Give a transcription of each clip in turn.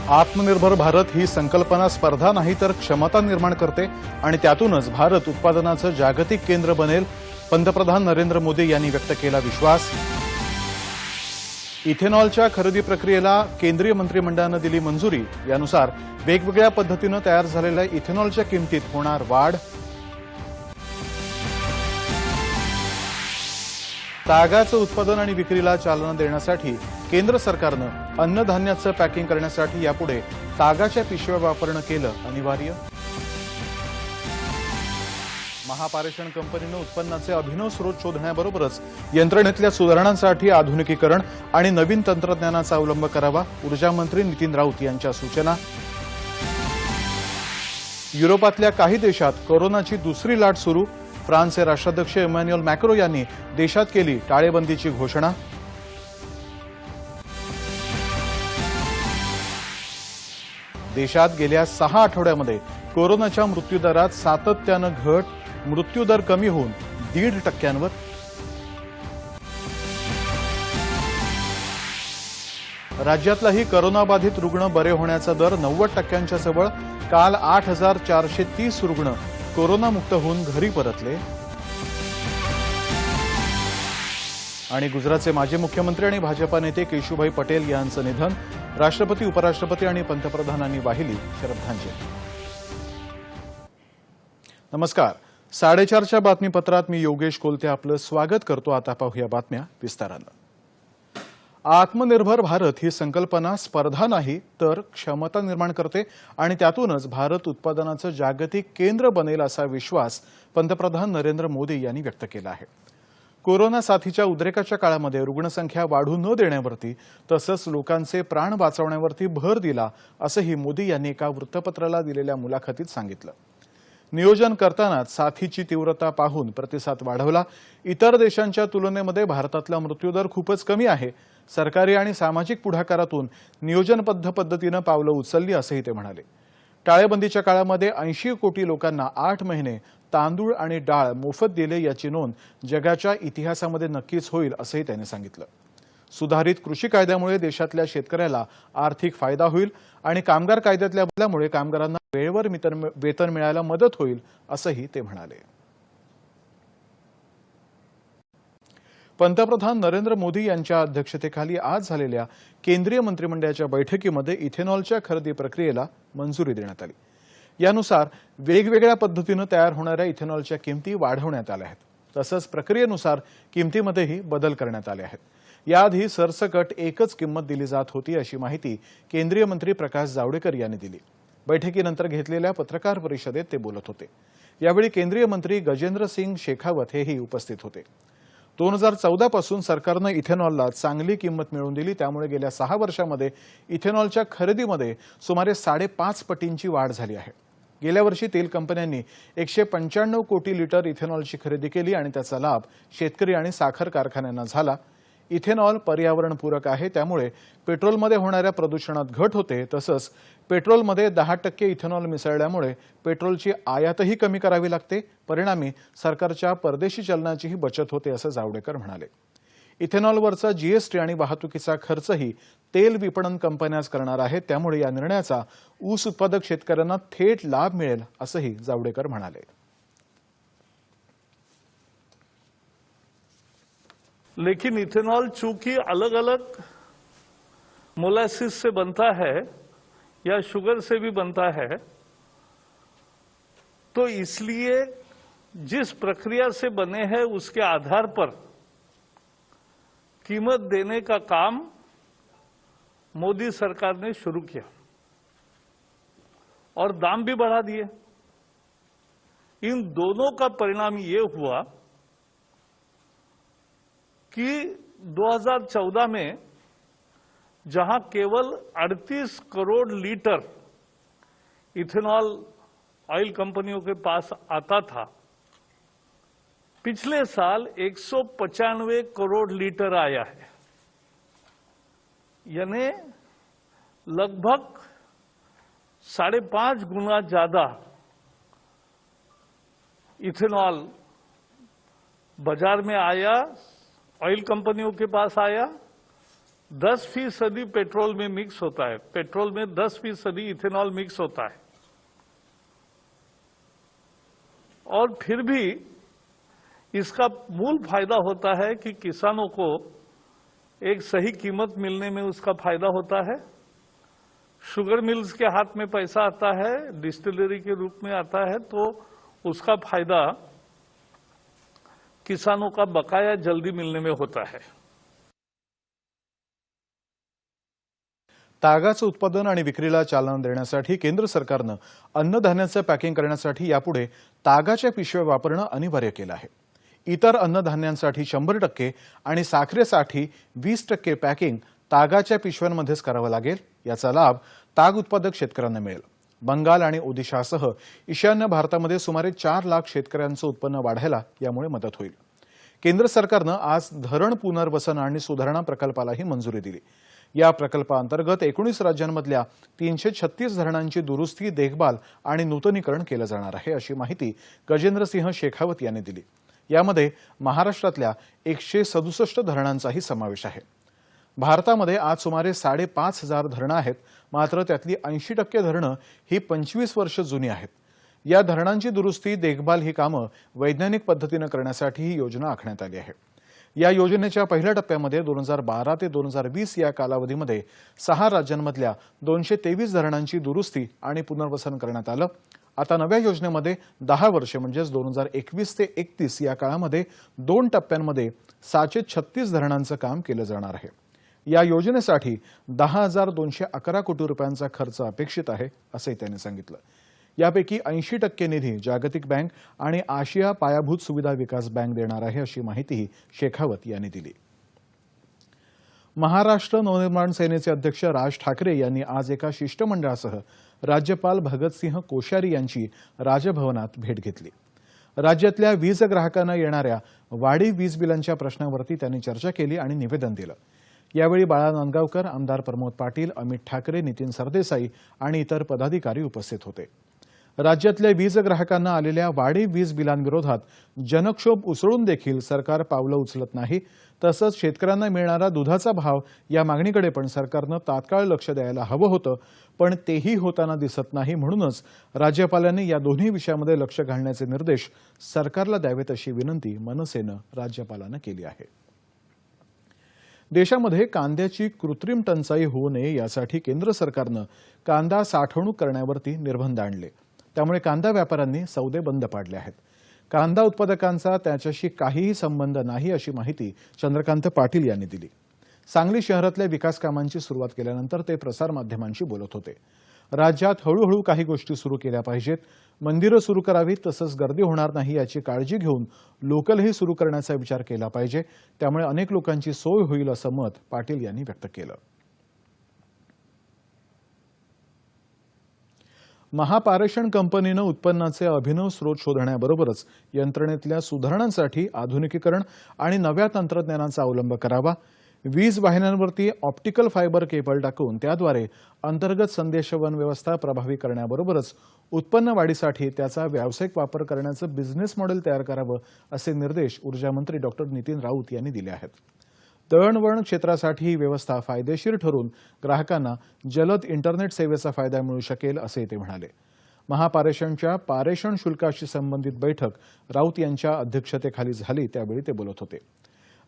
आत्मनिर्भर भारत ही संकल्पना स्पर्धा नाही तर क्षमता निर्माण करते आणि त्यातूनच भारत उत्पादनाचं जागतिक केंद्र बनेल, पंतप्रधान नरेंद्र मोदी यांनी व्यक्त केला विश्वास। इथेनॉलच्या खरेदी प्रक्रियेला केंद्रीय मंत्रिमंडळाने दिली मंजुरी। यानुसार वेगवेगळ्या पद्धतीने तयार झालेल्या इथेनॉलच्या किमतीत होणार वाढ। तागाचं उत्पादन आणि विक्रीला चालना देण्यासाठी केंद्र सरकारनं अन्नधान्याचं पॅकिंग करण्यासाठी यापुढे तागाच्या पिशव्या वापरणं केलं अनिवार्य। महापारेषण कंपनीनं उत्पन्नाचे अभिनव स्रोत शोधण्याबरोबरच यंत्रणेतल्या सुधारणांसाठी आधुनिकीकरण आणि नवीन तंत्रज्ञानाचा अवलंब करावा, ऊर्जा मंत्री नितीन राऊत यांच्या सूचना। युरोपातल्या काही देशात कोरोनाची दुसरी लाट सुरू। फ्रान्सचे राष्ट्राध्यक्ष इमॅन्युएल मॅक्रो यांनी देशात केली टाळेबंदीची घोषणा। देशात गेल्या 6 आठवड्यामध्ये कोरोनाच्या मृत्यूदरात सातत्यानं घट, मृत्यूदर कमी होऊन 1.5%वर। राज्यातलाही कोरोनाबाधित रुग्ण बरे होण्याचा दर 90%च्या जवळ। काल 8,430 रुग्ण कोरोनामुक्त होऊन घरी परतले। आणि गुजरातचे माजी मुख्यमंत्री आणि भाजपा नेते केशुभाई पटेल यांचं निधन। राष्ट्रपती, उपराष्ट्रपती आणि पंतप्रधानांनी वाहिली श्रद्धांजली। नमस्कार, 4:30च्या बातमीपत्रात मी योगेश कोलते आपलं स्वागत करतो। आता पाहूया बातम्या विस्तारानं। आत्मनिर्भर भारत ही संकल्पना स्पर्धा नाही तर क्षमता निर्माण करते आणि त्यातूनच भारत उत्पादनाचं जागतिक केंद्र बनेल असा विश्वास पंतप्रधान नरेंद्र मोदी यांनी व्यक्त केला आहे। कोरोना साथीच्या उद्रेकाच्या काळामध्ये रुग्णसंख्या वाढू न देण्यावरती तसंच लोकांचे प्राण वाचवण्यावरती भर दिला असंही मोदी यांनी एका वृत्तपत्राला दिलेल्या मुलाखतीत सांगितलं। नियोजन करतानाच साथीची तीव्रता पाहून प्रतिसाद वाढवला। इतर देशांच्या तुलनेमध्ये भारतातला मृत्यूदर खूपच कमी आहे। सरकारी आणि सामाजिक पुढाकारातून नियोजनबद्ध पद्धतीने पावलं उचलली असंही ते म्हणाले। टाळेबंदीच्या काळामध्ये 80 कोटी लोकांना 8 महिने तांदूळ आणि डाळ मोफत दिले याची नोंद जगाच्या इतिहासामध्ये नक्कीच होईल असंही त्यांनी सांगितलं। सुधारित कृषी कायद्यामुळे देशातल्या शेतकऱ्याला आर्थिक फायदा होईल आणि कामगार कायद्यातल्या बदलामुळे कामगारांना वेळेवर वेतन मिळायला मदत होईल असंही ते म्हणाले। पंतप्रधान नरेंद्र मोदी यांच्या अध्यक्षतेखाली आज झालेल्या केंद्रीय मंत्रिमंडळाच्या बैठकीमध्ये इथेनॉलच्या खरेदी प्रक्रियेला मंजुरी देण्यात आली। यानुसार वेगवेगळ्या पद्धतीने तयार होणाऱ्या इथेनॉलच्या किमती वाढवण्यात आल्या आहेत। तसंच प्रक्रियेनुसार किमतीमध्येही बदल करण्यात आले आहेत। याआधी सरसकट एकच किंमत दिली जात होती अशी माहिती केंद्रीय मंत्री प्रकाश जावडेकर यांनी दिली। बैठकीनंतर घेतलेल्या पत्रकार परिषदेत ते बोलत होते। यावेळी केंद्रीय मंत्री गजेंद्र सिंग शेखावत हेही उपस्थित होते। 2014 पासून सरकारने इथेनॉलला चांगली किंमत मिळवून दिली, त्यामुळे गेल्या 6 वर्षांमध्ये इथेनॉलच्या खरेदीमध्ये सुमारे 5.5 पटींची वाढ झाली आहे। गेल्या वर्षी तेल कंपन्यांनी 195 कोटी लिटर इथेनॉलची खरेदी केली आणि त्याचा लाभ शेतकरी आणि साखर कारखान्यांना झाला। इथेनॉल पर्यावरणपूरक आहे, त्यामुळे पेट्रोलमध्ये होणाऱ्या प्रदूषणात घट होते। तसंच पेट्रोलमध्ये 10% इथेनॉल मिसळल्यामुळे पेट्रोलची आयातही कमी करावी लागते। परिणामी सरकारच्या परदेशी चलनाचीही बचत होते असं जावडेकर म्हणाले। इथेनॉलवरचा जीएसटी आणि वाहतुकीचा खर्चही तेल विपणन कंपन्याच करणार आहेत, त्यामुळे या निर्णयाचा ऊस उत्पादक शेतकऱ्यांना थेट लाभ मिळेल असंही जावडेकर म्हणाले। लेकिन इथेनॉल चूंकि अलग अलग मोलासिस से बनता है या शुगर से भी बनता है, तो इसलिए जिस प्रक्रिया से बने हैं उसके आधार पर कीमत देने का काम मोदी सरकार ने शुरू किया और दाम भी बढ़ा दिए। इन दोनों का परिणाम ये हुआ कि 2014 में जहां केवल 38 करोड़ लीटर इथेनॉल ऑयल कंपनियों के पास आता था, पिछले साल 195 करोड़ लीटर आया है। यानी लगभग 5.5 गुना ज्यादा इथेनॉल बाजार में आया, ऑयल कंपनियों के पास आया 10% पेट्रोल में मिक्स होता है, पेट्रोल में 10% इथेनॉल मिक्स होता है, और फिर भी इसका मूल फायदा होता है कि किसानों को एक सही कीमत मिलने में उसका फायदा होता है। शुगर मिल्स के हाथ में पैसा आता है, डिस्टिलरी के रूप में आता है, तो उसका फायदा किसानों का बकाया जल्दी मिलने में होता है। तागाचं उत्पादन आणि विक्रीला चालना देण्यासाठी केंद्र सरकारनं अन्नधान्याचं पॅकिंग करण्यासाठी यापुढे तागाच्या पिशव्या वापरणं अनिवार्य केलं आहे। इतर अन्नधान्यांसाठी 100% आणि साखरेसाठी 20% पॅकिंग तागाच्या पिशव्यांमध्येच करावं लागेल। याचा लाभ ताग उत्पादक शेतकऱ्यांना मिळेल। बंगाल आणि ओदिशासह ईशान्य भारतामध्ये सुमारे 4 लाख शेतकऱ्यांचं उत्पन्न वाढायला यामुळे मदत होईल। केंद्र सरकारनं आज धरण पुनर्वसन आणि सुधारणा प्रकल्पालाही मंजुरी दिली। या प्रकल्पाअंतर्गत 19 राज्यांमधल्या 336 धरणांची दुरुस्ती, देखभाल आणि नूतनीकरण केलं जाणार आहे, अशी माहिती गजेंद्रसिंह शेखावत यांनी दिली। यामध्ये महाराष्ट्रातल्या 167 धरणांचाही समावेश आहे। भारतामध्ये आज सुमारे 5,500 धरणं आहेत, मात्र त्यातली 80% धरणं ही 25 वर्ष जुनी आहेत। या धरणांची दुरुस्ती, देखभाल ही कामं वैज्ञानिक पद्धतीने करण्यासाठी ही योजना आखण्यात आली आहे। या योजनेच्या पहिल्या टप्प्यामध्ये 2012 ते 2020 या कालावधीमध्ये 6 राज्यांमधल्या 223 धरणांची दुरुस्ती आणि पुनर्वसन करण्यात आलं। आता नव्या योजनेमध्ये 10 वर्षे म्हणजे 2021 ते 31 या काळामध्ये 2 टप्प्यांमध्ये 736 धरणांचं काम केलं जाणार आहे। या योजनेसाठी 10,211 कोटी रुपयांचा खर्च अपेक्षित आहे, असंही त्यांनी सांगितलं। यापैकी 80% निधी जागतिक बँक आणि आशिया पायाभूत सुविधा विकास बँक देणार आहे, अशी माहितीही शेखावत यांनी दिली। महाराष्ट्र नवनिर्माण सेनेचे अध्यक्ष राज ठाकरे यांनी आज एका शिष्टमंडळासह राज्यपाल भगतसिंह कोश्यारी यांची राजभवनात भेट घेतली। राज्यातल्या वीज ग्राहकांना येणाऱ्या वाढीव वीज बिलांच्या प्रश्नावरती त्यांनी चर्चा केली आणि निवेदन दिलं। यावेळी बाळा नांदगावकर, आमदार प्रमोद पाटील, अमित ठाकरे, नितीन सरदेसाई आणि इतर पदाधिकारी उपस्थित होते। राज्यातल्या वीज ग्राहकांना आलेल्या वाढीव वीज बिलांविरोधात जनक्षोभ उसळून देखील सरकार पावलं उचलत नाही। तसंच शेतकऱ्यांना मिळणारा दुधाचा भाव या मागणीकडे पण सरकारनं तात्काळ लक्ष द्यायला हवं होतं, पण तेही होताना दिसत नाही। म्हणूनच राज्यपालांनी या दोन्ही विषयामध्ये लक्ष घालण्याचे निर्देश सरकारला द्यावेत, अशी विनंती मनसेनं राज्यपालांना केली आहे। देशामध्ये कांद्याची कृत्रिम टंचाई होऊ नये यासाठी केंद्र सरकारनं कांदा साठवणूक करण्यावरती निर्बंध आणले। त्यामुळे कांदा व्यापाऱ्यांनी सौदे बंद पाडले आहेत। कांदा उत्पादकांचा त्याच्याशी काहीही संबंध नाही, अशी माहिती चंद्रकांत पाटील यांनी दिली। सांगली शहरातल्या विकास कामांची सुरुवात केल्यानंतर ते प्रसारमाध्यमांशी बोलत होते। राज्यात हळूहळू काही गोष्टी सुरू केल्या पाहिजेत, मंदिरं सुरू करावीत, तसंच गर्दी होणार नाही याची काळजी घेऊन लोकलही सुरू करण्याचा विचार केला पाहिजे। त्यामुळे अनेक लोकांची सोय होईल, असं मत पाटील यांनी व्यक्त केलं। महापारेषण कंपनीनं उत्पन्नाचे अभिनव स्रोत शोधण्याबरोबरच यंत्रणेतल्या सुधारणांसाठी आधुनिकीकरण आणि नव्या तंत्रज्ञानाचा अवलंब करावा। वीज वाहिन्यांवरती ऑप्टिकल फायबर केबल टाकून त्याद्वारे अंतर्गत संदेशवहन व्यवस्था प्रभावी करण्याबरोबरच उत्पन्न वाढीसाठी त्याचा व्यावसायिक वापर करण्याचं बिझनेस मॉडेल तयार करावं, असे निर्देश ऊर्जामंत्री डॉ. नितीन राऊत यांनी दिले आहेत। दळणवळण क्षेत्रासाठी ही व्यवस्था फायदेशीर ठरून ग्राहकांना जलद इंटरनेट सेवेचा फायदा मिळू शकेल, असे ते म्हणाले। महापारेषणच्या पारेषण शुल्काशी संबंधित बैठक राऊत यांच्या अध्यक्षतेखाली झाली, त्यावेळी ते बोलत होते।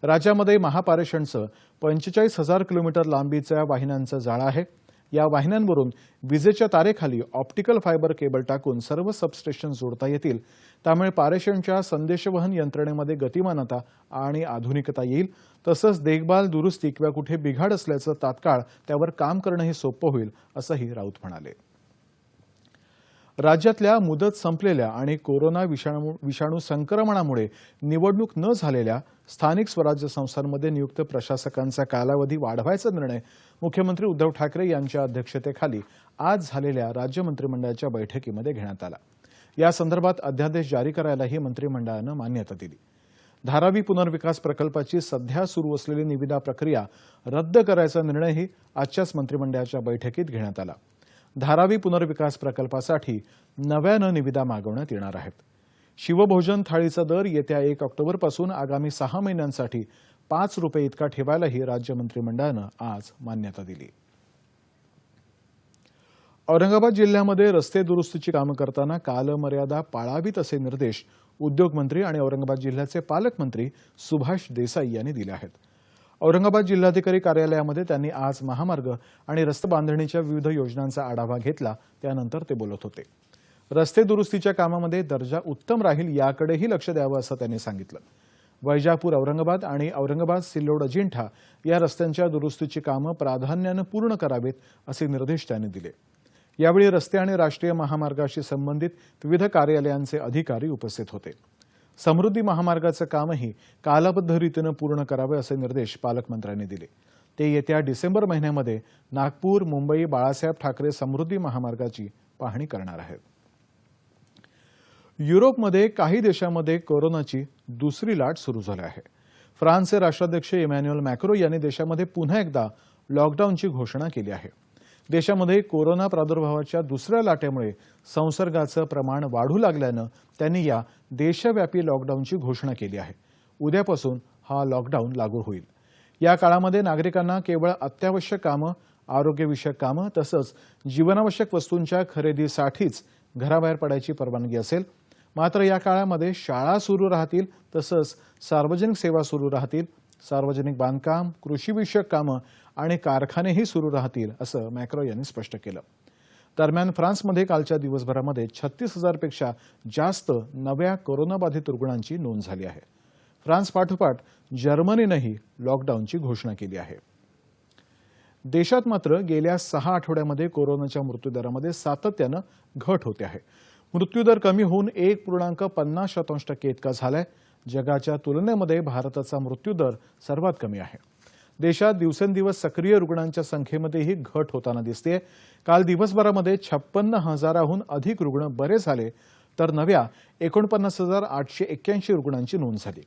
राज्यामध्ये महापारेषणचं 45,000 किलोमीटर लांबीच्या वाहिन्यांचं जाळं आहे। या वाहिन्यांवरून विजेच्या तारेखाली ऑप्टिकल फायबर केबल टाकून सर्व सबस्टेशन जोडता येतील। त्यामुळे पारेषणच्या संदेशवहन यंत्रणेमध्ये गतिमानता आणि आधुनिकता येईल। तसंच देखभाल, दुरुस्ती किंवा कुठे बिघाड असल्याचं तात्काळ त्यावर काम करणंही सोपं होईल, असंही राऊत म्हणाले। राज्यातल्या मुदत संपलेल्या आणि कोरोना विषाणू संक्रमणामुळे निवडणूक न झालेल्या स्थानिक स्वराज्य संस्थांमध्ये नियुक्त प्रशासकांचा कालावधी वाढवायचा निर्णय मुख्यमंत्री उद्धव ठाकरे यांच्या अध्यक्षतेखाली आज झालेल्या राज्य मंत्रिमंडळाच्या बैठकीमध्ये घेण्यात आला। या संदर्भात अध्यादेश जारी करायलाही मंत्रिमंडळानं मान्यता दिली। धारावी पुनर्विकास प्रकल्पाची सध्या सुरू असलेली निविदा प्रक्रिया रद्द करायचा निर्णयही आजच्याच मंत्रिमंडळाच्या बैठकीत घेण्यात आला। धारावी पुनर्विकास प्रकल्पासाठी नव्यानं निविदा मागवण्यात येणार आहेत। शिवभोजन थाळीचा दर येत्या 1 ऑक्टोबरपासून आगामी 6 महिन्यांसाठी ₹5 इतका ठेवायलाही राज्य मंत्रिमंडळानं आज मान्यता दिली. औरंगाबाद जिल्ह्यामध्ये रस्ते दुरुस्तीची कामं करताना कालमर्यादा पाळावीत असे निर्देश उद्योगमंत्री आणि औरंगाबाद जिल्ह्याचे पालकमंत्री सुभाष देसाई यांनी दिले आहेत. औरंगाबाद जिल्हाधिकारी कार्यालयामध्ये त्यांनी आज महामार्ग आणि रस्ते बांधणीच्या विविध योजनांचा आढावा घेतला. त्यानंतर ते बोलत होते. रस्ते दुरुस्तीच्या कामामध्ये दर्जा उत्तम राहील याकडेही लक्ष द्यावं असं त्यांनी सांगितलं. वैजापूर औरंगाबाद आणि औरंगाबाद सिल्लोड अजिंठा या रस्त्यांच्या दुरुस्तीची कामं प्राधान्यानं पूर्ण करावीत असे निर्देश त्यांनी दिले. यावेळी रस्ते आणि राष्ट्रीय महामार्गाशी संबंधित विविध कार्यालयांचे अधिकारी उपस्थित होते. समृद्धी महामार्गाचं कामही कालबद्ध रीतीनं पूर्ण करावे असे निर्देश पालकमंत्र्यांनी दिले. ते येत्या डिसेंबर महिन्यामध्ये नागपूर मुंबई बाळासाहेब ठाकरे समृद्धी महामार्गाची पाहणी करणार आहेत. युरोपमध्ये काही देशांमध्ये कोरोनाची दुसरी लाट सुरू झाली आहे. फ्रान्सचे राष्ट्राध्यक्ष इमॅन्युएल मॅक्रो यांनी देशामध्ये पुन्हा एकदा लॉकडाऊनची घोषणा केली आहे. देशामध्ये कोरोना प्रादुर्भावाच्या दुसऱ्या लाटेमुळे संसर्गाचं प्रमाण वाढू लागल्यानं त्यांनी या देशव्यापी लॉकडाऊनची घोषणा केली आहे. उद्यापासून हा लॉकडाऊन लागू होईल. या काळामध्ये नागरिकांना केवळ अत्यावश्यक कामं, आरोग्यविषयक कामं तसंच जीवनावश्यक वस्तूंच्या खरेदीसाठीच घराबाहेर पडायची परवानगी असेल. मात्र या काळामध्ये शाळा सुरू राहतील तसंच सार्वजनिक सेवा सुरू राहतील. सार्वजनिक बांधकाम, कृषीविषयक कामं आणि कारखानेही सुरू राहतील असं मॅक्रो यांनी स्पष्ट केलं. दरम्यान फ्रान्समध्ये कालच्या दिवसभरामध्ये 36,000 पेक्षा जास्त नव्या कोरोनाबाधित रुग्णांची नोंद झाली आहे. फ्रान्स पाठोपाठ जर्मनीनंही लॉकडाऊनची घोषणा केली आहे. देशात मात्र गेल्या 6 आठवड्यामध्ये कोरोनाच्या मृत्यूदरामध्ये सातत्यानं घट होते आहे. मृत्यूदर कमी होऊन 1.50% इतका झालाय. जगाच्या तुलनेमध्ये भारताचा मृत्यूदर सर्वात कमी आहे. देशात दिवसेंदिवस सक्रिय रुग्णांच्या संख्येमध्येही घट होताना दिसतेय. काल दिवसभरामध्ये 56,000हून अधिक रुग्ण बरे झाले तर नव्या 49,881 रुग्णांची नोंद झाली.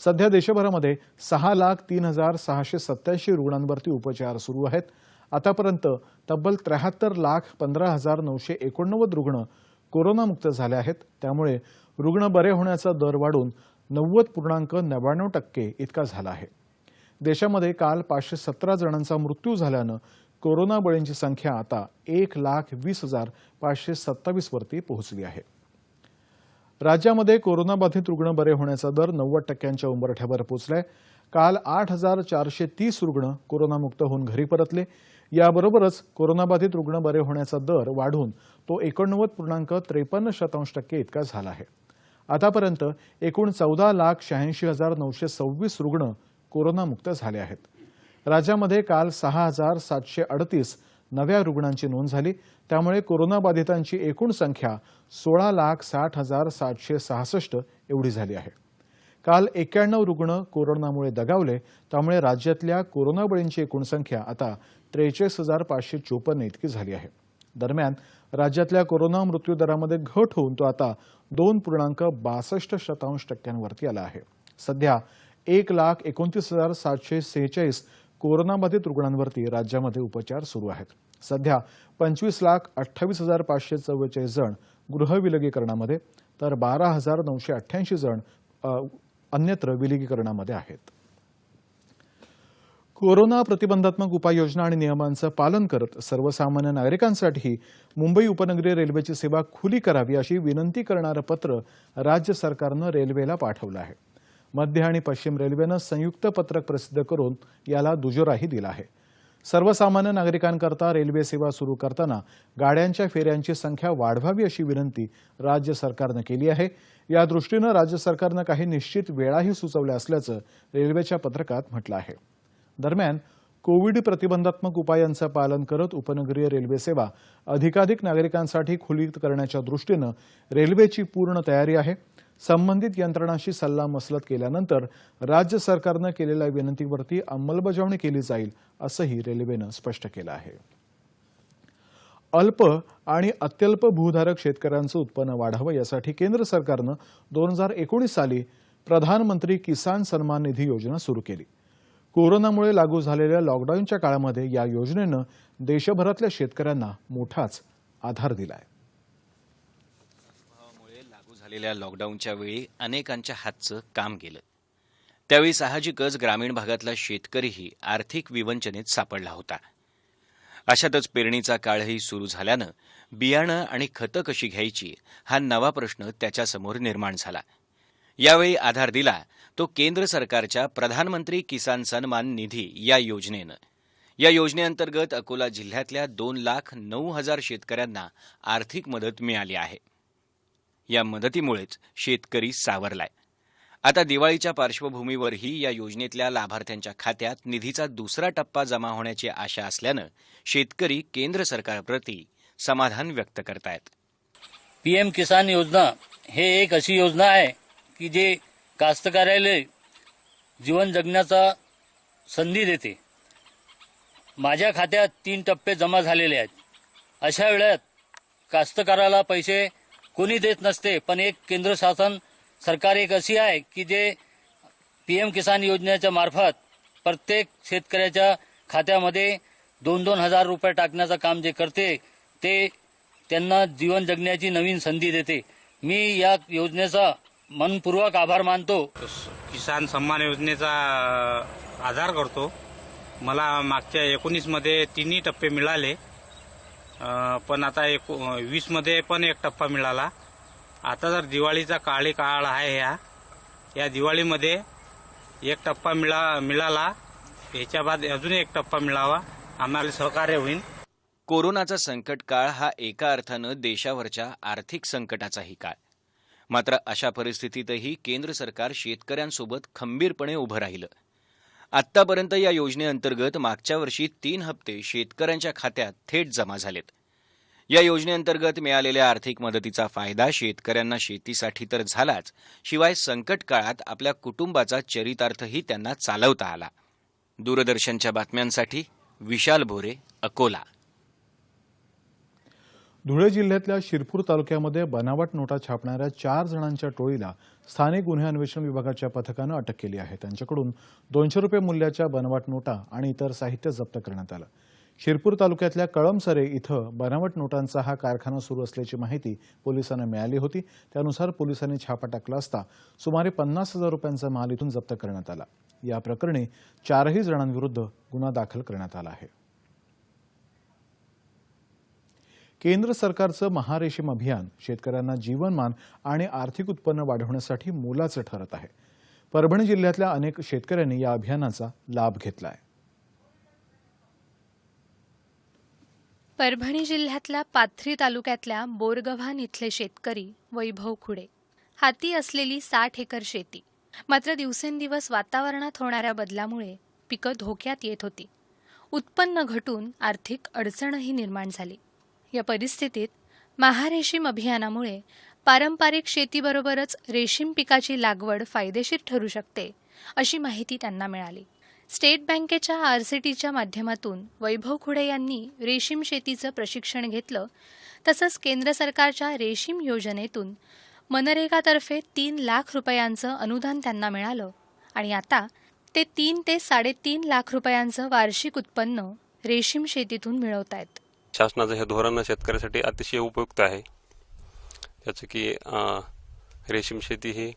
सध्या देशभरामध्ये 6,03,687 रुग्णांवरती उपचार सुरू आहेत. आतापर्यंत तब्बल 73,15,989 रुग्ण कोरोनामुक्त झाले आहेत. त्यामुळे रुग्ण बरे होण्याचा दर वाढून 90.99% इतका झाला आहे. देशामध्ये काल 517 जणांचा मृत्यू झाल्यानं कोरोना बळींची संख्या आता 1,20,527 वरती पोहोचली आहे. राज्यामध्ये कोरोनाबाधित रुग्ण बरे होण्याचा दर 90% उंबरठ्यावर पोहोचलाय. काल 8,430 रुग्ण कोरोनामुक्त होऊन घरी परतले. याबरोबरच कोरोनाबाधित रुग्ण बरे होण्याचा दर वाढून तो 89.53% इतका झाला आहे. आतापर्यंत एकूण 14,86,926 रुग्ण कोरोनामुक्त झाले आहेत. राज्यामध्ये काल 6,738 नव्या रुग्णांची नोंद झाली. त्यामुळे कोरोनाबाधितांची एकूण संख्या 16,60,766 एवढी झाली आहे. काल 91 रुग्ण कोरोनामुळे दगावले. त्यामुळे राज्यातल्या कोरोना बळींची एकूण संख्या आता 43,554 इतकी झाली आहे. दरम्यान राज्यातल्या कोरोना मृत्यूदरामध्ये घट होऊन तो आता 2.62% वरती आला आहे. सध्या 1,29,746 कोरोनाबाधित रुग्णांवरती राज्यामध्ये उपचार सुरू आहेत. सध्या 25,28,544 जण गृहविलगीकरणामध्ये तर 12,988 जण अन्यत्र विलगीकरणामध्ये आहेत. कोरोना प्रतिबंधात्मक उपाययोजना आणि नियमांचं पालन करत सर्वसामान्य नागरिकांसाठी मुंबई उपनगरीय रेल्वेची सेवा खुली करावी अशी विनंती करणारं पत्र राज्य सरकारनं रेल्वेला पाठवलं आहे. मध्य आणि पश्चिम रेल्वेनं संयुक्त पत्रक प्रसिद्ध करून याला दुजोराही दिला आहे. सर्वसामान्य नागरिकांकरता रेल्वे सेवा सुरू करताना गाड्यांच्या फेऱ्यांची संख्या वाढवावी अशी विनंती राज्य सरकारनं केली आहे. या दृष्टीनं राज्य सरकारनं काही निश्चित वेळाही सुचवल्या असल्याचं रेल्वेच्या पत्रकात म्हटलं आहे. दरम्यान कोविड प्रतिबंधात्मक उपायांचं पालन करत उपनगरीय रेल्वे सेवा अधिकाधिक नागरिकांसाठी खुली करण्याच्या दृष्टीनं रेल्वेची पूर्ण तयारी आहे. संबंधित यंत्रणांशी सल्लामसलत केल्यानंतर राज्य सरकारनं केलेल्या विनंतीवरती अंमलबजावणी केली जाईल असंही रेल्वेनं स्पष्ट केलं आहे. अल्प आणि अत्यल्प भूधारक शेतकऱ्यांचं उत्पन्न वाढावं यासाठी केंद्र सरकारनं 2019 साली प्रधानमंत्री किसान सन्मान निधी योजना सुरू केली. कोरोनामुळे लागू झालेल्या लॉकडाऊनच्या काळामध्ये या योजनेनं देशभरातल्या शेतकऱ्यांना मोठाच आधार दिलाय. लागू झालेल्या लॉकडाऊनच्या वेळी अनेकांच्या हातचं काम गेलं. त्यावेळी साहजिकच ग्रामीण भागातला शेतकरीही आर्थिक विवंचनेत सापडला होता. अशातच पेरणीचा काळही सुरू झाल्यानं बियाणं आणि खतं कशी घ्यायची हा नवा प्रश्न त्याच्यासमोर निर्माण झाला. यावेळी आधार दिला तो केंद्र सरकारच्या प्रधानमंत्री किसान सन्मान निधी या योजनेनं. या योजनेअंतर्गत अकोला जिल्ह्यातल्या 2,09,000 शेतकऱ्यांना आर्थिक मदत मिळाली आहे. या मदतीमुळेच शेतकरी सावरलाय. आता दिवाळीच्या पार्श्वभूमीवरही या योजनेतल्या लाभार्थ्यांच्या खात्यात निधीचा दुसरा टप्पा जमा होण्याची आशा असल्यानं शेतकरी केंद्र सरकारप्रती समाधान व्यक्त करतायत. पीएम किसान योजना हे एक अशी योजना आहे की जे कास्तकाराला जीवन जगण्याचा संधी देते. माझ्या खात्यात 3 टप्पे जमा झालेले आहेत. अशा वेळात कास्तकाराला पैसे कोणी देत नसते, पण एक केंद्र शासन सरकार एक अशी आहे की जे पीएम किसान योजनेच्या मार्फत प्रत्येक शेतकऱ्याच्या खात्यामध्ये 2-2 हजार रुपये टाकण्याचं काम जे करते ते त्यांना जीवन जगण्याची नवीन संधी देते. मी या योजनेचा मनपूर्वक आभार मानतो. किसान सन्मान योजनेचा आधार करतो. मला मागच्या 19 मध्ये 3 टप्पे मिळाले, पण आता 20 मध्ये पण 1 टप्पा मिळाला. आता जर दिवाळीचा काळ आहे, या दिवाळीमध्ये 1 टप्पा मिळाला, याच्या बाद अजून 1 टप्पा मिळावा, आम्हाला सहकार्य होईल. कोरोनाचा संकट काळ हा एका अर्थानं देशावरच्या आर्थिक संकटाचाही काळ. मात्र अशा परिस्थितीतही केंद्र सरकार शेतकऱ्यांसोबत खंबीरपणे उभं राहिलं. आत्तापर्यंत या योजनेअंतर्गत मागच्या वर्षी 3 हप्ते शेतकऱ्यांच्या खात्यात थेट जमा झालेत. या योजनेअंतर्गत मिळालेल्या आर्थिक मदतीचा फायदा शेतकऱ्यांना शेतीसाठी तर झालाच, शिवाय संकट काळात आपल्या कुटुंबाचा चरितार्थही त्यांना चालवता आला. दूरदर्शनच्या बातम्यांसाठी विशाल भोरे, अकोला. धुळे जिल्ह्यातल्या शिरपूर तालुक्यामध्ये बनावट नोटा छापणाऱ्या 4 जणांच्या टोळीला स्थानिक गुन्हे अन्वेषण विभागाच्या पथकानं अटक केली आहे. त्यांच्याकडून 200 रुपये मूल्याच्या बनावट नोटा आणि इतर साहित्य जप्त करण्यात आलं. शिरपूर तालुक्यातल्या कळमसरे इथं बनावट नोटांचा हा कारखाना सुरू असल्याची माहिती पोलिसांना मिळाली होती. त्यानुसार पोलिसांनी छापा टाकला असता सुमारे 50,000 रुपयांचा माल इथून जप्त करण्यात आला. या प्रकरणी 4 जणांविरुद्ध गुन्हा दाखल करण्यात आला आहे. केंद्र सरकारचं महारेशीम अभियान शेतकऱ्यांना जीवनमान आणि आर्थिक उत्पन्न वाढवण्यासाठी मोलाचं ठरत आहे. परभणी जिल्ह्यातल्या अनेक शेतकऱ्यांनी या अभियानाचा लाभ घेतलाय. परभणी जिल्ह्यातल्या पाथरी तालुक्यातल्या बोरगव्हाण इथले शेतकरी वैभव खुडे. हाती असलेली 60 एकर शेती, मात्र दिवसेंदिवस वातावरणात होणाऱ्या बदलामुळे पिकं धोक्यात येत होती. उत्पन्न घटून आर्थिक अडचणही निर्माण झाली. या परिस्थितीत महारेशीम अभियानामुळे पारंपरिक शेतीबरोबरच रेशीम पिकाची लागवड फायदेशीर ठरू शकते, अशी माहिती त्यांना मिळाली. स्टेट बँकेच्या RCTच्या माध्यमातून वैभव खुडे यांनी रेशीम शेतीचं प्रशिक्षण घेतलं. तसंच केंद्र सरकारच्या रेशीम योजनेतून मनरेगातर्फे 3 लाख रुपयांचं अनुदान त्यांना मिळालं आणि आता ते 3 ते 3.5 लाख रुपयांचं वार्षिक उत्पन्न रेशीम शेतीतून मिळवत आहेत. शासनाचं हे धोरण शेतकऱ्यासाठी अतिशय उपयुक्त आहे. त्याचं की रेशीम शेती ही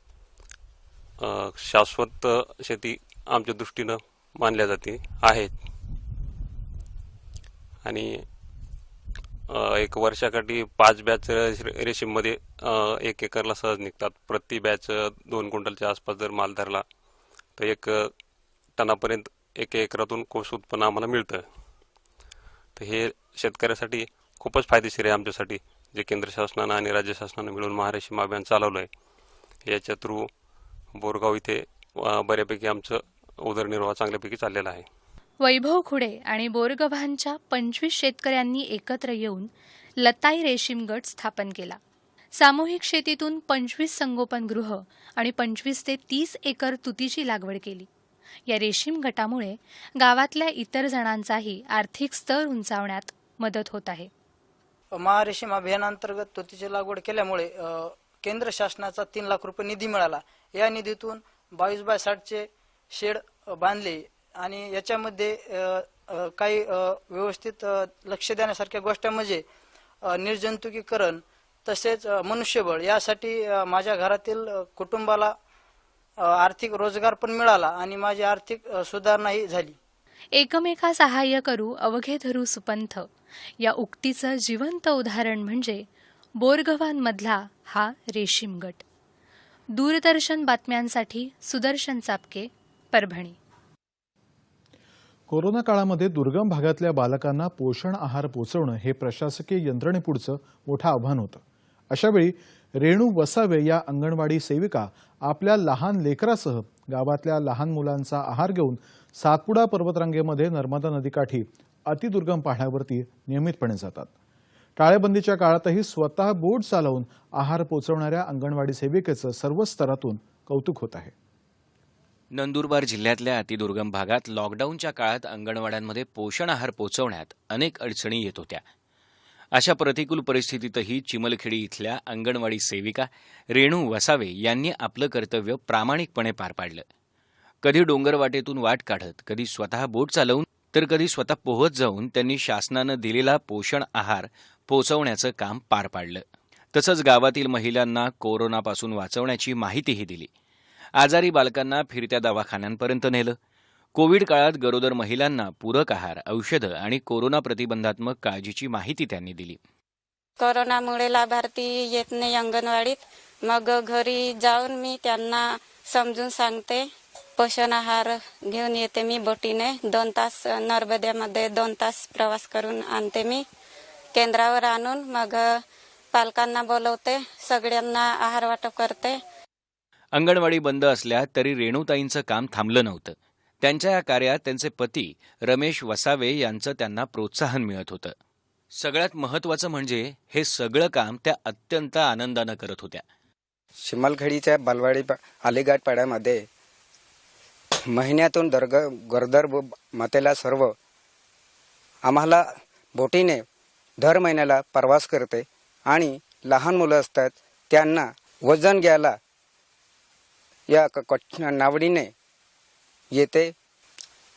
शाश्वत शेती आमच्या दृष्टीनं मानल्या जाते आहेत आणि 1 वर्षाकाठी 5 बॅच रेशीममध्ये 1 एकरला सहज निघतात. प्रति बॅच 2 क्विंटलच्या आसपास जर माल धरला तर 1 टनापर्यंत 1 एकरातून कोष उत्पन्न आम्हाला मिळतं. तर हे शेतकऱ्यासाठी खूपच फायदेशीर आहे आमच्यासाठी, जे केंद्र शासनानं आणि राज्य शासनानं मिळून महारेशीम अभियान चालवलं आहे. याच्या थ्रू बोरगाव इथे बऱ्यापैकी आमचं उदरनिर्वाह चांगल्यापैकी चाललेला आहे. वैभव खुडे आणि बोरगव्हाणच्या 25 शेतकऱ्यांनी एकत्र येऊन लताई रेशीम गट स्थापन केला. सामूहिक शेतीतून 25 संगोपनगृह आणि 25 ते 30 एकर तुतीची लागवड केली. या रेशीम गटामुळे गावातल्या इतर जणांचाही आर्थिक स्तर उंचावण्यात मदत होत आहे. महारेशीम अभियानांतर्गत तुतीची लागवड केल्यामुळे केंद्र शासनाचा 3 लाख रुपये निधी मिळाला. या निधीतून 22x60 शेड बांधले आणि याच्यामध्ये काही व्यवस्थित लक्ष देण्यासारख्या गोष्टी म्हणजे निर्जंतुकीकरण तसेच मनुष्यबळ. यासाठी माझ्या घरातील कुटुंबाला आर्थिक रोजगार पण मिळाला आणि माझी आर्थिक सुधारणाही झाली. एकमेका सहाय्य करू अवघे धरू सुपंथ या उक्तीचं जिवंत उदाहरण म्हणजे बोरगव्हाणमधला हा रेशीम गट. दूरदर्शन बातम्यांसाठी सुदर्शन चापके, परभणी. कोरोना काळामध्ये दुर्गम भागातल्या बालकांना पोषण आहार पोचवणं हे प्रशासकीय यंत्रणेपुढचं मोठं आव्हान होतं. अशावेळी रेणू वसावे या अंगणवाडी सेविका आपल्या लहान लेकरासह गावातल्या लहान मुलांचा आहार घेऊन सातपुडा पर्वतरांगेमध्ये नर्मदा नदीकाठी अतिदुर्गम पहाड्यावरती नियमितपणे जातात. टाळेबंदीच्या काळातही स्वतः बोट चालवून आहार पोचवणाऱ्या अंगणवाडी सेविकेचं सर्व स्तरातून कौतुक होत आहे. नंदुरबार जिल्ह्यातल्या अतिदुर्गम भागात लॉकडाऊनच्या काळात अंगणवाड्यांमध्ये पोषण आहार पोचवण्यात अनेक अडचणी येत होत्या. अशा प्रतिकूल परिस्थितीतही चिमलखेडी इथल्या अंगणवाडी सेविका रेणू वसावे यांनी आपलं कर्तव्य प्रामाणिकपणे पार पाडलं. कधी डोंगरवाटेतून वाट काढत, कधी स्वतः बोट चालवून, तर कधी स्वतः पोहत जाऊन त्यांनी शासनानं दिलेला पोषण आहार पोचवण्याचं काम पार पाडलं. तसंच गावातील महिलांना कोरोनापासून वाचवण्याची माहितीही दिली. आजारी बालकांना फिरत्या दवाखान्यांपर्यंत नेलं. कोविड काळात गरोदर महिलांना पूरक आहार, औषधं आणि कोरोना प्रतिबंधात्मक काळजीची माहिती त्यांनी दिली. कोरोनामुळे लाभार्थी येत नाही अंगणवाडीत, मग घरी जाऊन मी त्यांना समजून सांगते. पोषण आहार घेऊन येते मी बोटीने. 2 तास नर्मदेमध्ये 2 तास प्रवास करून आणते मी. केंद्रावर आणून मग पालकांना बोलवते, सगळ्यांना आहार वाटप करते. अंगणवाडी बंद असल्या तरी रेणूताईंचं काम थांबलं नव्हतं. त्यांच्या या कार्यात त्यांचे पती रमेश वसावे यांचं त्यांना प्रोत्साहन मिळत होतं. सगळ्यात महत्त्वाचं म्हणजे हे सगळं काम त्या अत्यंत आनंदानं करत होत्या. चिमलखेडीच्या बालवाडी अलीघाट पाड्यामध्ये महिन्यातून गरोदर मातेला सर्व आम्हाला बोटीने दर महिन्याला प्रवास करते आणि लहान मुलं असतात त्यांना वजन घ्यायला या नावडीने येते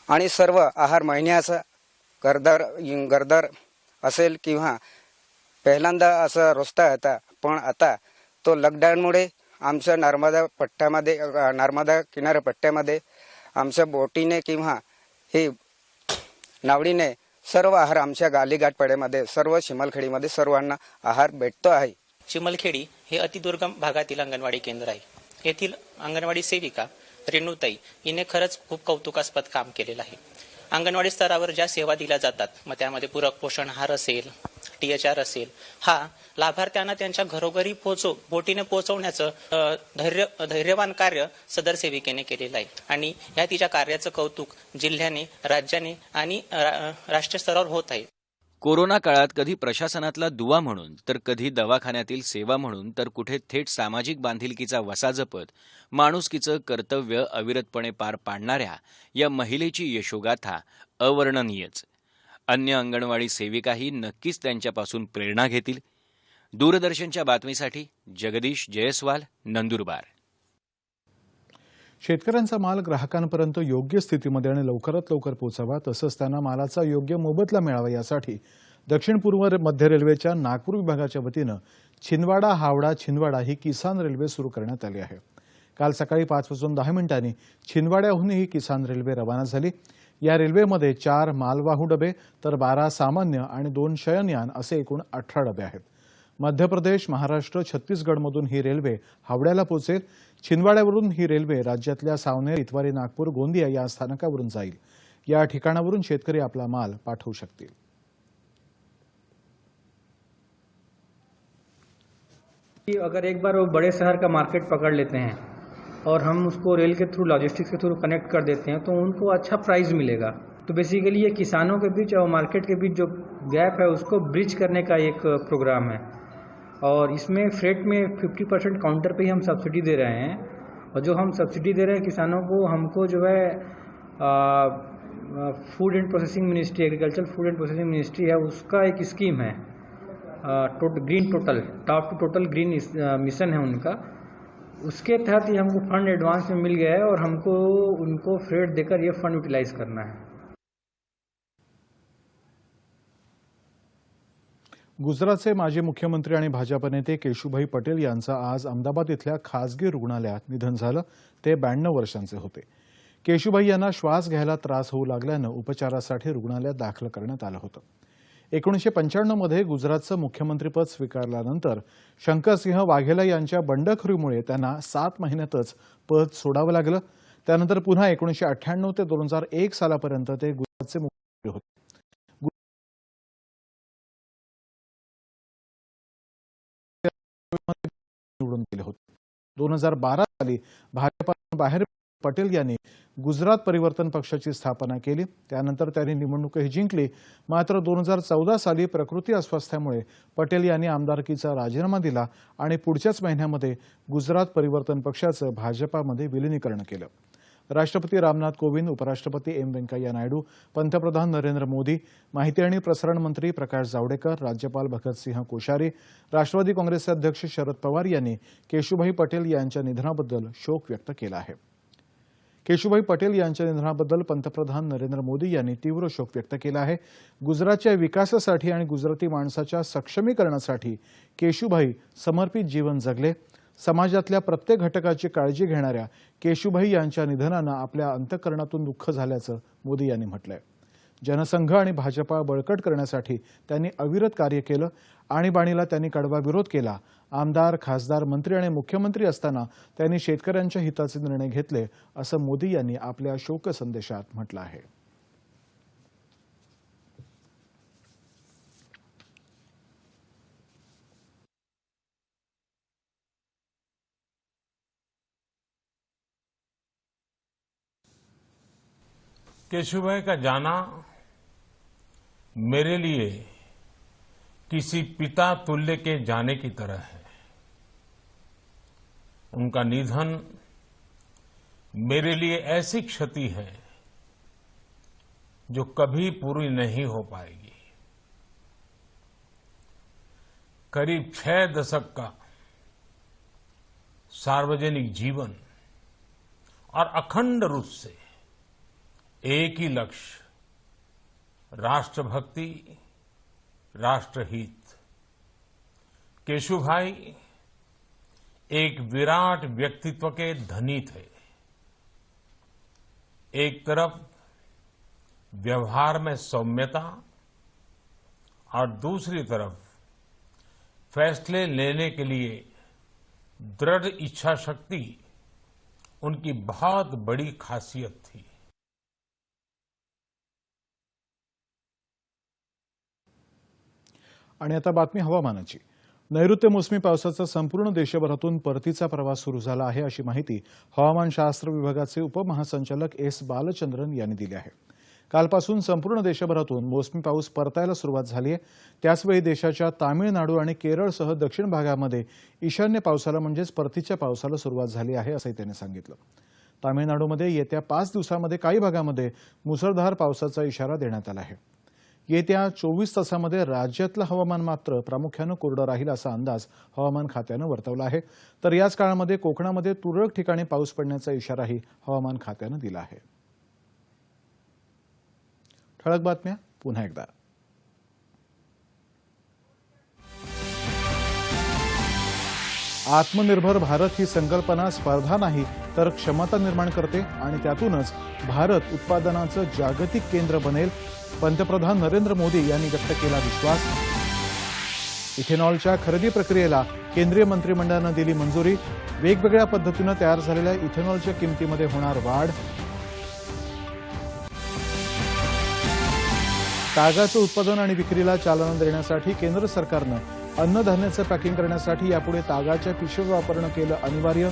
आणि सर्व आहार महिन्याचा गरोदर असेल किंवा पहिल्यांदा असा रस्ता होता, पण आता तो लॉकडाऊनमुळे आमच्या नर्मदा किनारपट्ट्यामध्ये आमच्या बोटीने किंवा हे नावडीने सर्व आहार आमच्या गालीघाट पाड्यामध्ये सर्व चिमलखेडीमध्ये सर्वांना आहार भेटतो आहे. चिमलखेडी हे अतिदुर्गम भागातील अंगणवाडी केंद्र आहे. येथील अंगणवाडी सेविका रेणूताई हिने खरंच खूप कौतुकास्पद काम केलेलं आहे. अंगणवाडी स्तरावर ज्या सेवा दिल्या जातात, मग त्यामध्ये पूरक पोषण आहार असेल, THR असेल, हा लाभार्थ्यांना त्यांच्या घरोघरी बोटीने पोहोचवण्याचं धैर्यवान कार्य सदर सेविकेने केलेलं आहे. आणि या तिच्या कार्याचं कौतुक जिल्ह्याने, राज्याने आणि राष्ट्रीय स्तरावर होत आहे. कोरोना काळात कधी प्रशासनातला दुवा म्हणून, तर कधी दवाखान्यातील सेवा म्हणून, तर कुठे थेट सामाजिक बांधिलकीचा वसा जपत माणुसकीचं कर्तव्य अविरतपणे पार पाडणाऱ्या या महिलेची यशोगाथा अवर्णनीयच. अन्य अंगणवाडी सेविकाही नक्कीच त्यांच्यापासून प्रेरणा घेतील. दूरदर्शनच्या बातमीसाठी जगदीश जयस्वाल, नंदुरबार. शेतकऱ्यांचा माल ग्राहकांपर्यंत योग्य स्थितीमध्ये आणि लवकरात लवकर पोहोचावा, तसंच त्यांना मालाचा योग्य मोबदला मिळावा यासाठी दक्षिण पूर्व मध्य रेल्वेच्या नागपूर विभागाच्या वतीनं छिंदवाडा हावडा छिंदवाडा ही किसान रेल्वे सुरू करण्यात आली आहे. काल सकाळी 5:10 छिंदवाड्याहून ही किसान रेल्वे रवाना झाली. या रेल्वेमध्ये 4 मालवाहू डबे तर 12 सामान्य आणि 2 शयनयान असे एकूण 18 डबे आहेत. मध्य प्रदेश, महाराष्ट्र, छत्तीसगडमधून ही रेल्वे हावड्याला पोहोचेल. छिंदवाड्यावरून ही रेल्वे राज्यातल्या सावनेर, इतवारी, नागपूर, गोंदिया या स्थानकावरून जाईल. या ठिकाणावरून शेतकरी आपला माल पाठवू शकतील. अगर एक बार वो बड़े शहर का मार्केट पकड़ लेते हैं और हम उसको रेल के थ्रू, लॉजिस्टिक्स के थ्रू कनेक्ट कर देते हैं, तो उनको अच्छा प्राइस मिलेगा. तो बेसिकली ये किसानों के बीच और मार्केट के बीच जो गैप है उसको ब्रिज करने का एक प्रोग्राम है. और इसमें फ्रेट में 50% काउंटर पे ही हम सब्सिडी दे रहे हैं. और जो हम सब्सिडी दे रहे हैं किसानों को, हमको जो है food and processing ministry, agriculture food and processing ministry है, उसका एक स्कीम है green total, top to total green mission है उनका. उसके तहत ही हमको फंड एडवांस में मिल गया है और हमको उनको फ्रेट देकर ये फंड यूटिलाइज करना है. गुजरातचे माजी मुख्यमंत्री आणि भाजप नेते केशुभाई पटेल यांचं आज अहमदाबाद इथल्या खासगी रुग्णालयात निधन झालं. ते 92 वर्षांचे होते. केशुभाई यांना श्वास घ्यायला त्रास होऊ लागल्यानं उपचारासाठी रुग्णालयात दाखल करण्यात आलं होतं. 1995 मध्ये गुजरातचं मुख्यमंत्रीपद स्वीकारल्यानंतर शंकरसिंह वाघेला यांच्या बंडखोरीमुळे त्यांना 7 महिन्यातच पद सोडावं लागलं. त्यानंतर पुन्हा 1998 ते 2001 सालापर्यंत ते गुजरातचे मुख्यमंत्री होते. निवडून गेले होते. 2012 साली भाजपातून बाहेर पटेल यांनी गुजरात परिवर्तन पक्षाची स्थापना केली. त्यानंतर त्यांनी निवडणूकही जिंकली. मात्र 2014 साली प्रकृती अस्वास्थ्यामुळे पटेल यांनी आमदारकीचा राजीनामा दिला आणि पुढच्याच महिन्यामध्ये गुजरात परिवर्तन पक्षाचं भाजपामध्ये विलीनीकरण केलं. राष्ट्रपती रामनाथ कोविंद, उपराष्ट्रपती एम व्यंकय्या नायडू, पंतप्रधान नरेंद्र मोदी, माहिती आणि प्रसारण मंत्री प्रकाश जावडेकर, राज्यपाल भगतसिंह कोश्यारी, राष्ट्रवादी काँग्रेसचे अध्यक्ष शरद पवार यांनी केशुभाई पटेल यांच्या निधनाबद्दल शोक व्यक्त केला आहे. केशुभाई पटेल यांच्या निधनाबद्दल पंतप्रधान नरेंद्र मोदी यांनी तीव्र शोक व्यक्त केला आहे. गुजरातच्या विकासासाठी आणि गुजराती माणसाच्या सक्षमीकरणासाठी केशुभाई समर्पित जीवन जगले. समाजातल्या प्रत्येक घटकाची काळजी घेणाऱ्या केशुभाई यांच्या निधनानं आपल्या अंतःकरणातून दुःख झाल्याचं मोदी यांनी म्हटलंय. जनसंघ आणि भाजपा बळकट करण्यासाठी त्यांनी अविरत कार्य केलं. आणीबाणीला त्यांनी कडवा विरोध केला. आमदार, खासदार, मंत्री आणि मुख्यमंत्री असताना त्यांनी शेतकऱ्यांच्या हिताचे निर्णय घेतले, असं मोदी यांनी आपल्या शोक संदेशात म्हटलं आहे. केशुभाई का जाना मेरे लिए किसी पिता तुल्य के जाने की तरह है. उनका निधन मेरे लिए ऐसी क्षति है जो कभी पूरी नहीं हो पाएगी. करीब 6 दशक का सार्वजनिक जीवन और अखंड रूप से एक ही लक्ष्य, राष्ट्रभक्ति, राष्ट्रहित. केशुभाई एक विराट व्यक्तित्व के धनी थे. एक तरफ व्यवहार में सौम्यता और दूसरी तरफ फैसले लेने के लिए दृढ़ इच्छा शक्ति उनकी बहुत बड़ी खासियत थी. आणि आता बातमी हवामानाची. नैऋत्य मोसमी पावसाचा संपूर्ण देशभरातून परतीचा प्रवास सुरू झाला आहे, अशी माहिती हवामानशास्त्र विभागाचे उपमहासंचालक एस बालचंद्रन यांनी दिली आहे. कालपासून संपूर्ण देशभरातून मोसमी पाऊस परतायला सुरुवात झाली आहे. त्याचवेळी देशाच्या तामिळनाडू आणि केरळसह दक्षिण भागामध्ये ईशान्य पावसाला म्हणजेच परतीच्या पावसाला सुरुवात झाली आहे, असंही त्यांनी सांगितलं. तामिळनाडूमध्ये येत्या 5 दिवसांमध्ये काही भागामध्ये मुसळधार पावसाचा इशारा देण्यात आला आहे. येत्या 24 तासामध्ये राज्यातलं हवामान मात्र प्रामुख्यानं कोरडं राहील असा अंदाज हवामान खात्यानं वर्तवला आहे. तर याच काळामध्ये कोकणामध्ये तुरळक ठिकाणी पाऊस पडण्याचा इशाराही हवामान खात्यानं दिला आहे. ठळक बातम्या पुन्हा एकदा. आत्मनिर्भर भारत ही संकल्पना स्पर्धा नाही तर क्षमता निर्माण करते आणि त्यातूनच भारत उत्पादनाचं जागतिक केंद्र बनेल. पंतप्रधान नरेंद्र मोदी यांनी व्यक्त केला विश्वास. इथेनॉलच्या खरेदी प्रक्रियेला केंद्रीय मंत्रिमंडळानं दिली मंजुरी. वेगवेगळ्या पद्धतीनं तयार झालेल्या इथेनॉलच्या किमतीमध्ये होणार वाढ. तागाचं उत्पादन आणि विक्रीला चालना देण्यासाठी केंद्र सरकारनं अन्नधान्याचं पॅकिंग करण्यासाठी यापुढे तागाच्या पिशव्या वापरणं केलं अनिवार्य.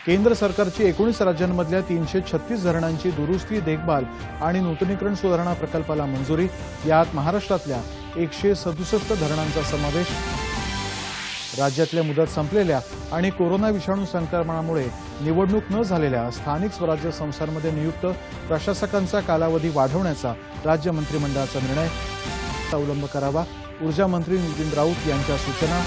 केंद्र सरकारची 19 राज्यांमधल्या 336 धरणांची दुरुस्ती, देखभाल आणि नूतनीकरण सुधारणा प्रकल्पाला मंजुरी. यात महाराष्ट्रातल्या 167 धरणांचा समावेश. राज्यातल्या मुदत संपलेल्या आणि कोरोना विषाणू संक्रमणामुळे निवडणूक न झालेल्या स्थानिक स्वराज्य संस्थांमध्ये नियुक्त प्रशासकांचा कालावधी वाढवण्याचा राज्य मंत्रिमंडळाचा निर्णय. अवलंब करावा, ऊर्जा मंत्री नितीन राऊत यांच्या सूचना.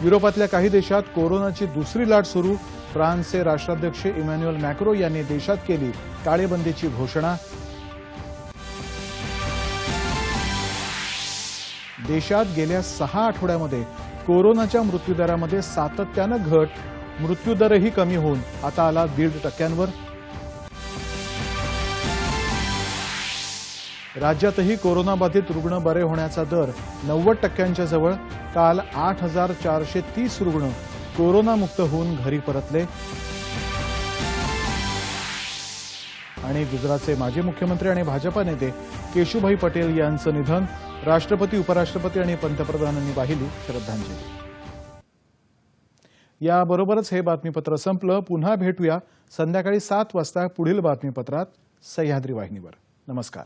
युरोपातल्या काही देशात कोरोनाची दुसरी लाट सुरू. फ्रान्सचे राष्ट्राध्यक्ष इमॅन्युएल मॅक्रो यांनी देशात केली टाळेबंदीची घोषणा. देशात गेल्या 6 आठवड्यामध्ये कोरोनाच्या मृत्यूदरामध्ये सातत्यानं घट, मृत्यूदरही कमी होऊन आता आला 1.5%. राज्यातही कोरोनाबाधित रुग्ण बरे होण्याचा दर 90% जवळ. काल 8,430 रुग्ण कोरोनामुक्त होऊन घरी परतले. आणि गुजरातचे माजी मुख्यमंत्री आणि भाजपा नेते केशुभाई पटेल यांचं निधन. राष्ट्रपती, उपराष्ट्रपती आणि पंतप्रधानांनी वाहिली श्रद्धांजली. याबरोबरच हे बातमीपत्र संपलं. पुन्हा भेटूया संध्याकाळी 7 वाजता पुढील बातमीपत्रात सह्याद्री वाहिनीवर. नमस्कार.